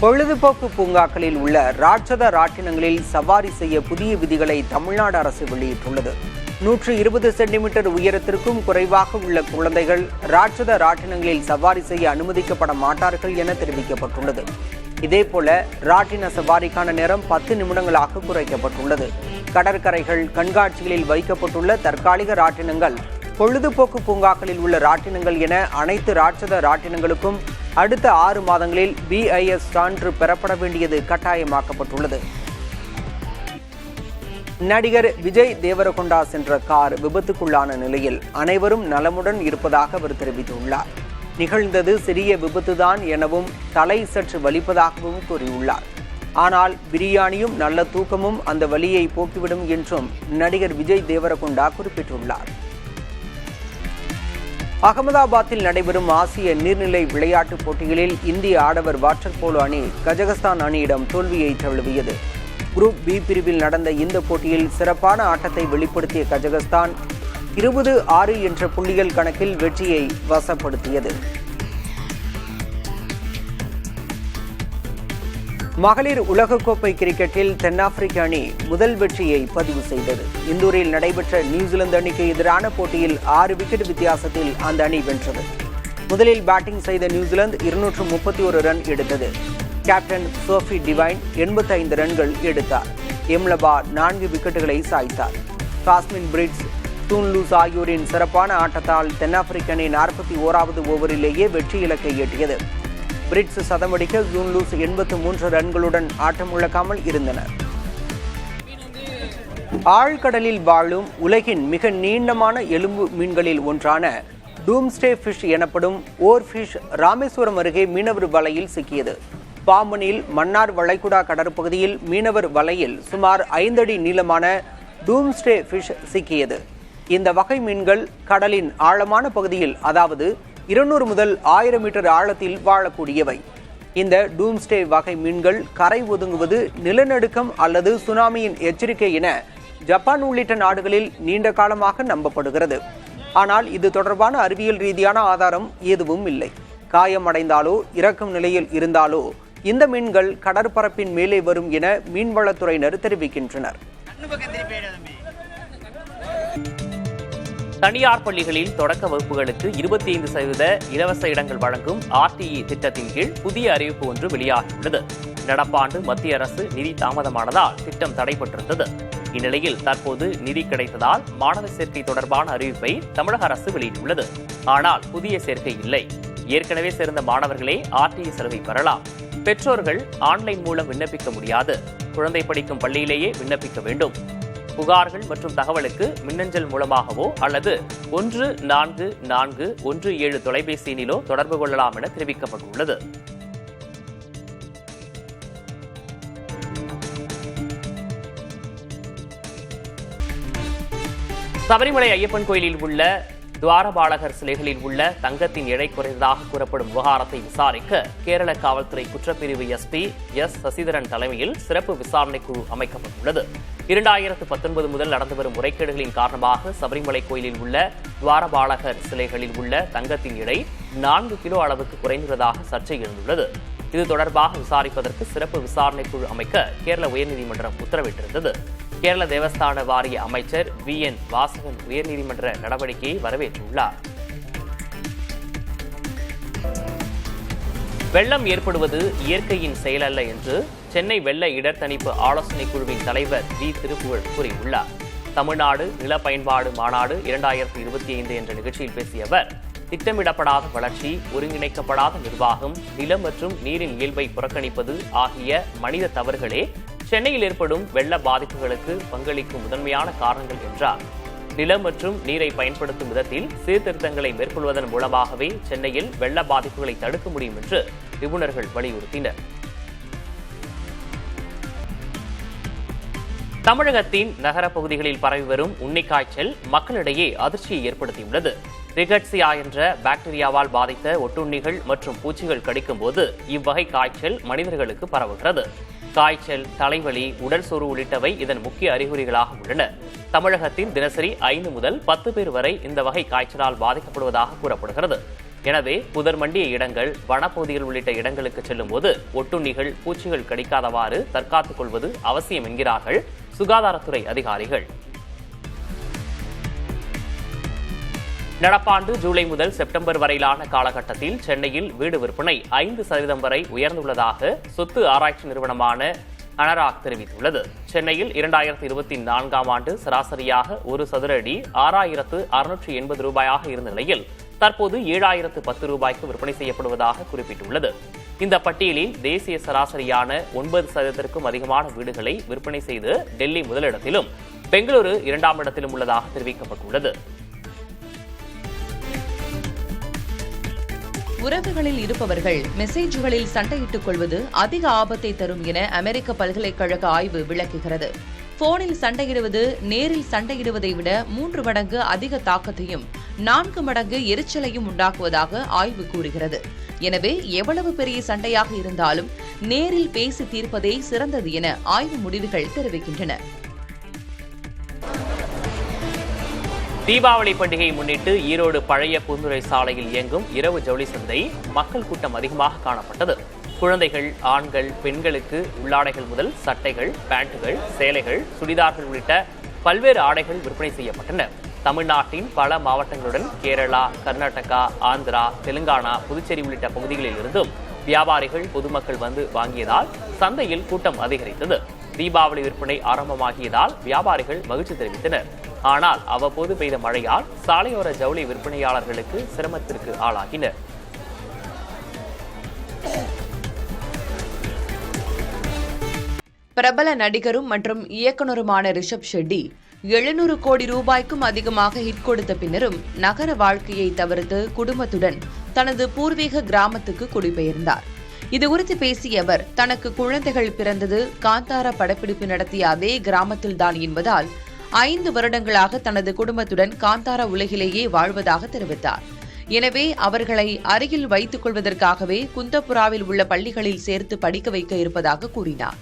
Speaker 8: பொழுதுபோக்கு பூங்காக்களில் உள்ள ராட்சத ராட்டினங்களில் சவாரி செய்ய புதிய விதிகளை தமிழ்நாடு அரசு வெளியிட்டுள்ளது. 120 சென்டிமீட்டர் உயரத்திற்கும் குறைவாக உள்ள குழந்தைகள் ராட்சத ராட்டினங்களில் சவாரி செய்ய அனுமதிக்கப்பட மாட்டார்கள் என தெரிவிக்கப்பட்டுள்ளது. இதேபோல ராட்டின சவாரிக்கான நேரம் 10 நிமிடங்களாக குறைக்கப்பட்டுள்ளது. கடற்கரைகள், கண்காட்சிகளில் வைக்கப்பட்டுள்ள தற்காலிக ராட்டினங்கள், பொழுதுபோக்கு பூங்காக்களில் உள்ள ராட்டினங்கள் என அனைத்து ராட்சத ராட்டினங்களுக்கும் அடுத்த 6 மாதங்களில் BIS சான்று பெறப்பட வேண்டியது கட்டாயமாக்கப்பட்டுள்ளது. நடிகர் விஜய் தேவரகொண்டா சென்ற கார் விபத்துக்குள்ளான நிலையில் அனைவரும் நலமுடன் இருப்பதாக அவர் தெரிவித்துள்ளார். நிகழ்ந்தது சிறிய விபத்துதான் எனவும் தலை சற்று வலிப்பதாகவும் கூறியுள்ளார். ஆனால் பிரியாணியும் நல்ல தூக்கமும் அந்த வலியை போக்கிவிடும் என்றும் நடிகர் விஜய் தேவரகொண்டா குறிப்பிட்டுள்ளார். அகமதாபாத்தில் நடைபெறும் ஆசிய நீர்நிலை விளையாட்டுப் போட்டிகளில் இந்திய ஆடவர் வாட்டர் போலோ அணி கஜகஸ்தான் அணியிடம் தோல்வியை தழுவியது. குரூப் பி பிரிவில் நடந்த இந்த போட்டியில் சிறப்பான ஆட்டத்தை வெளிப்படுத்திய கஜகஸ்தான் 20-6 என்ற புள்ளிகள் கணக்கில் வெற்றியை வசப்படுத்தியது. மகளிர் உலகக்கோப்பை கிரிக்கெட்டில் தென்னாப்பிரிக்க அணி முதல் வெற்றியை பதிவு செய்தது. இந்தூரில் நடைபெற்ற நியூசிலாந்து அணிக்கு எதிரான போட்டியில் 6 விக்கெட் வித்தியாசத்தில் அந்த அணி வென்றது. முதலில் பேட்டிங் செய்த நியூசிலாந்து 231 ரன் எடுத்தது. கேப்டன் சோஃபி டிவைன் 85 ரன்கள் எடுத்தார். எம்லபா 4 விக்கெட்டுகளை சாய்த்தார். காஸ்மின் பிரிட்ஸ், சூன் லூஸ் ஆகியோரின் சிறப்பான ஆட்டத்தால் தென்னாப்பிரிக்க அணி 41வது ஓவரிலேயே வெற்றி இலக்கை எட்டியது. பிரிட்ஸ் சதமடிக்க சூன் லூஸ் 83 ரன்களுடன் ஆட்டமிழக்காமல் இருந்தனர். ஆழ்கடலில் வாழும் உலகின் மிக நீண்டமான எலும்பு மீன்களில் ஒன்றான டூம்ஸ்டே ஃபிஷ் எனப்படும் ஓர் ஃபிஷ் ராமேஸ்வரம் அருகே மீனவர் வலையில் சிக்கியது. பாம்பனில் மன்னார் வளைகுடா கடற்பகுதியில் மீனவர் வலையில் சுமார் 5 அடி நீளமான டூம்ஸ்டே ஃபிஷ் சிக்கியது. இந்த வகை மீன்கள் கடலின் ஆழமான பகுதியில், அதாவது 200 முதல் 1000 மீட்டர் ஆழத்தில் வாழக்கூடியவை. இந்த டூம்ஸ்டே வகை மீன்கள் கரை ஒதுங்குவது நிலநடுக்கம் அல்லது சுனாமியின் எச்சரிக்கை என ஜப்பான் உள்ளிட்ட நாடுகளில் நீண்ட காலமாக நம்பப்படுகிறது. ஆனால் இது தொடர்பான அறிவியல் ரீதியான ஆதாரம் எதுவும் இல்லை. காயமடைந்தாலோ இறக்கும் நிலையில் இருந்தாலோ இந்த மீன்கள் கடற்பரப்பின் மேலே வரும் என மீன்வளத்துறையினர் தெரிவிக்கின்றனர்.
Speaker 1: தனியார் பள்ளிகளில் தொடக்க வகுப்புகளுக்கு 25% இலவச இடங்கள் வழங்கும் RTE திட்டத்தின் கீழ் புதிய அறிவிப்பு ஒன்று வெளியாகியுள்ளது. நடப்பாண்டு மத்திய அரசு நிதி தாமதமானதால் திட்டம் தடைபட்டிருந்தது. இந்நிலையில் தற்போது நிதி கிடைத்ததால் மாணவர் சேர்க்கை தொடர்பான அறிவிப்பை தமிழக அரசு வெளியிட்டுள்ளது. ஆனால் புதிய சேர்க்கை இல்லை. ஏற்கனவே சேர்ந்த மாணவர்களே RTE சலுகை பெறலாம். பெற்றோர்கள் ஆன்லைன் மூலம் விண்ணப்பிக்க முடியாது. குழந்தை படிக்கும் பள்ளியிலேயே விண்ணப்பிக்க வேண்டும். புகார்கள் மற்றும் தகவலுக்கு மின்னஞ்சல் மூலமாகவோ அல்லது 144117 தொலைபேசி எண்ணிலோ தொடர்பு கொள்ளலாம் என தெரிவிக்கப்பட்டுள்ளது. சபரிமலை ஐயப்பன் கோயிலில் உள்ள துவாரபாலகர் சிலைகளில் உள்ள தங்கத்தின் எடை குறைந்ததாக கூறப்படும் விவகாரத்தை விசாரிக்க கேரள காவல்துறை குற்றப்பிரிவு SP எஸ் சசிதரன் தலைமையில் சிறப்பு விசாரணை குழு அமைக்கப்பட்டுள்ளது. 2019 முதல் நடந்து வரும் முறைகேடுகளின் காரணமாக சபரிமலை கோயிலில் உள்ள துவாரபாலகர் சிலைகளில் உள்ள தங்கத்தின் எடை 4 கிலோ அளவுக்கு குறைந்துள்ளதாக சர்ச்சை எழுந்துள்ளது. இது தொடர்பாக விசாரிப்பதற்கு சிறப்பு விசாரணை குழு அமைக்க கேரள உயர்நீதிமன்றம் உத்தரவிட்டிருந்தது. கேரள தேவஸ்தான வாரிய அமைச்சர் VN வாசகன் உயர்நீதிமன்ற நடவடிக்கையை வரவேற்றுள்ளார். வெள்ளம் ஏற்படுவது இயற்கையின் செயலல்ல என்று சென்னை வெள்ள இடர் தணிப்பு ஆலோசனை குழுவின் தலைவர் V. திருப்புகழ் கூறியுள்ளார். தமிழ்நாடு நில பயன்பாடு மாநாடு 2025 என்ற நிகழ்ச்சியில் பேசிய அவர், திட்டமிடப்படாத வளர்ச்சி, ஒருங்கிணைக்கப்படாத நிர்வாகம், நிலம் மற்றும் நீரின் இயல்பை புறக்கணிப்பது ஆகிய மனித தவறுகளே சென்னையில் ஏற்படும் வெள்ள பாதிப்புகளுக்கு பங்களிக்கும் முதன்மையான காரணங்கள் என்றார். நிலம் மற்றும் நீரை பயன்படுத்தும் விதத்தில் சீர்திருத்தங்களை மேற்கொள்வதன் மூலமாகவே சென்னையில் வெள்ள பாதிப்புகளை தடுக்க முடியும் என்று நிபுணர்கள் வலியுறுத்தினர். தமிழகத்தின் நகர பகுதிகளில் பரவி வரும் உன்னிக்காய்ச்சல் மக்களிடையே அதிர்ச்சியை ஏற்படுத்தியுள்ளது. ரிகட்சியா என்ற பாக்டீரியாவால் பாதித்த ஒட்டுண்ணிகள் மற்றும் பூச்சிகள் கடிக்கும் போது இவ்வகை காய்ச்சல் மனிதர்களுக்கு பரவுகிறது. காய்ச்சல், தலைவலி, உடல் சோர்வு உள்ளிட்டவை இதன் முக்கிய அறிகுறிகளாக உள்ளன. தமிழகத்தில் தினசரி 5 முதல் 10 பேர் வரை இந்த வகை காய்ச்சலால் பாதிக்கப்படுவதாக கூறப்படுகிறது. எனவே புதர் மண்டிய இடங்கள், வனப்பகுதிகள் உள்ளிட்ட இடங்களுக்கு செல்லும் போது ஒட்டுண்ணிகள், பூச்சிகள் கடிக்காதவாறு தற்காத்துக் கொள்வது அவசியம் என்கிறார்கள் சுகாதாரத்துறை அதிகாரிகள். நடப்பாண்டு ஜூலை முதல் செப்டம்பர் வரையிலான காலகட்டத்தில் சென்னையில் வீடு விற்பனை 5% வரை உயர்ந்துள்ளதாக சொத்து ஆராய்ச்சி நிறுவனமான அனராக் தெரிவித்துள்ளது. சென்னையில் 2024ஆம் ஆண்டு சராசரியாக ஒரு சதுர அடி 6,680 ரூபாயாக இருந்த நிலையில் தற்போது 7,010 ரூபாய்க்கு விற்பனை செய்யப்படுவதாக குறிப்பிட்டுள்ளது. இந்த பட்டியலில் தேசிய சராசரியான 9%க்கும் அதிகமான வீடுகளை விற்பனை செய்து டெல்லி முதலிடத்திலும் பெங்களூரு 2ஆம் இடத்திலும் உள்ளதாக தெரிவிக்கப்பட்டுள்ளது.
Speaker 10: உறவுகளில் இருப்பவர்கள் மெசேஜ்களில் சண்டையிட்டுக் கொள்வது அதிக ஆபத்தை தரும் என அமெரிக்க பல்கலைக்கழக ஆய்வு விளக்குகிறது. போனில் சண்டையிடுவது நேரில் சண்டையிடுவதை விட 3 மடங்கு அதிக தாக்கத்தையும் 4 மடங்கு எரிச்சலையும் உண்டாக்குவதாக ஆய்வு கூறுகிறது. எனவே எவ்வளவு பெரிய சண்டையாக இருந்தாலும் நேரில் பேசி தீர்ப்பதே சிறந்தது என ஆய்வு முடிவுகள் தெரிவிக்கின்றன.
Speaker 1: தீபாவளி பண்டிகையை முன்னிட்டு ஈரோடு பழைய பூந்துறை சாலையில் இயங்கும் இரவு ஜவுளி சந்தை மக்கள் கூட்டம் அதிகமாக காணப்பட்டது. குழந்தைகள், ஆண்கள், பெண்களுக்கு உள்ளாடைகள் முதல் சட்டைகள், பேண்ட்டுகள், சேலைகள், சுடிதார்கள் உள்ளிட்ட பல்வேறு ஆடைகள் விற்பனை செய்யப்பட்டன. தமிழ்நாட்டின் பல மாவட்டங்களுடன் கேரளா, கர்நாடகா, ஆந்திரா, தெலுங்கானா, புதுச்சேரி உள்ளிட்ட பகுதிகளில் இருந்தும் வியாபாரிகள், பொதுமக்கள் வந்து வாங்கியதால் சந்தையில் கூட்டம் அதிகரித்தது. தீபாவளி விற்பனை ஆரம்பமாகியதால் வியாபாரிகள் மகிழ்ச்சி தெரிவித்தனர். ஆனால் அவ்வப்போது பெய்த மழையால் சாலையோர ஜவுளி விற்பனையாளர்களுக்கு சிரமத்திற்கு ஆளாகினர்.
Speaker 10: பிரபல நடிகரும் மற்றும் இயக்குநருமான ரிஷப் ஷெட்டி 700 கோடி ரூபாய்க்கும் அதிகமாக ஹிட் கொடுத்த பின்னரும் நகர வாழ்க்கையை தவிர்த்து குடும்பத்துடன் தனது பூர்வீக கிராமத்துக்கு குடிபெயர்ந்தார். இதுகுறித்து பேசிய அவர், தனக்கு குழந்தைகள் பிறந்தது காந்தாரா படப்பிடிப்பு நடத்திய அதே கிராமத்தில்தான் என்பதால் 5 வருடங்களாக தனது குடும்பத்துடன் காந்தாரா உலகிலேயே வாழ்வதாக தெரிவித்தார். எனவே அவர்களை அருகில் வைத்துக் கொள்வதற்காகவே குந்தபுராவில் உள்ள பள்ளிகளில் சேர்த்து படிக்க வைக்க இருப்பதாக கூறினார்.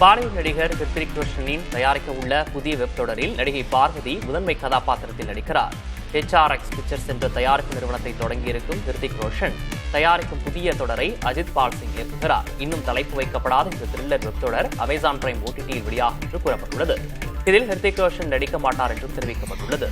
Speaker 1: பாலிவுட் நடிகர் ஹிருத்திக் ரோஷனின் தயாரிக்க உள்ள புதிய வெப் தொடரில் நடிகை பார்வதி முதன்மை கதாபாத்திரத்தில் நடிக்கிறார். HRX பிக்சர்ஸ் என்ற தயாரிப்பு நிறுவனத்தை தொடங்கியிருக்கும் ஹிருத்திக் ரோஷன் தயாரிக்கும் புதிய தொடரை அஜித் பால் சிங் இயக்குகிறார். இன்னும் தலைப்பு வைக்கப்படாத இந்த த்ரில்லர் வெப் தொடர் அமேசான் பிரைம் OTTயில் வெளியாகும் என்று கூறப்பட்டுள்ளது. இதில் ஹிருத்திக் ரோஷன் நடிக்க மாட்டார் என்றும் தெரிவிக்கப்பட்டுள்ளது.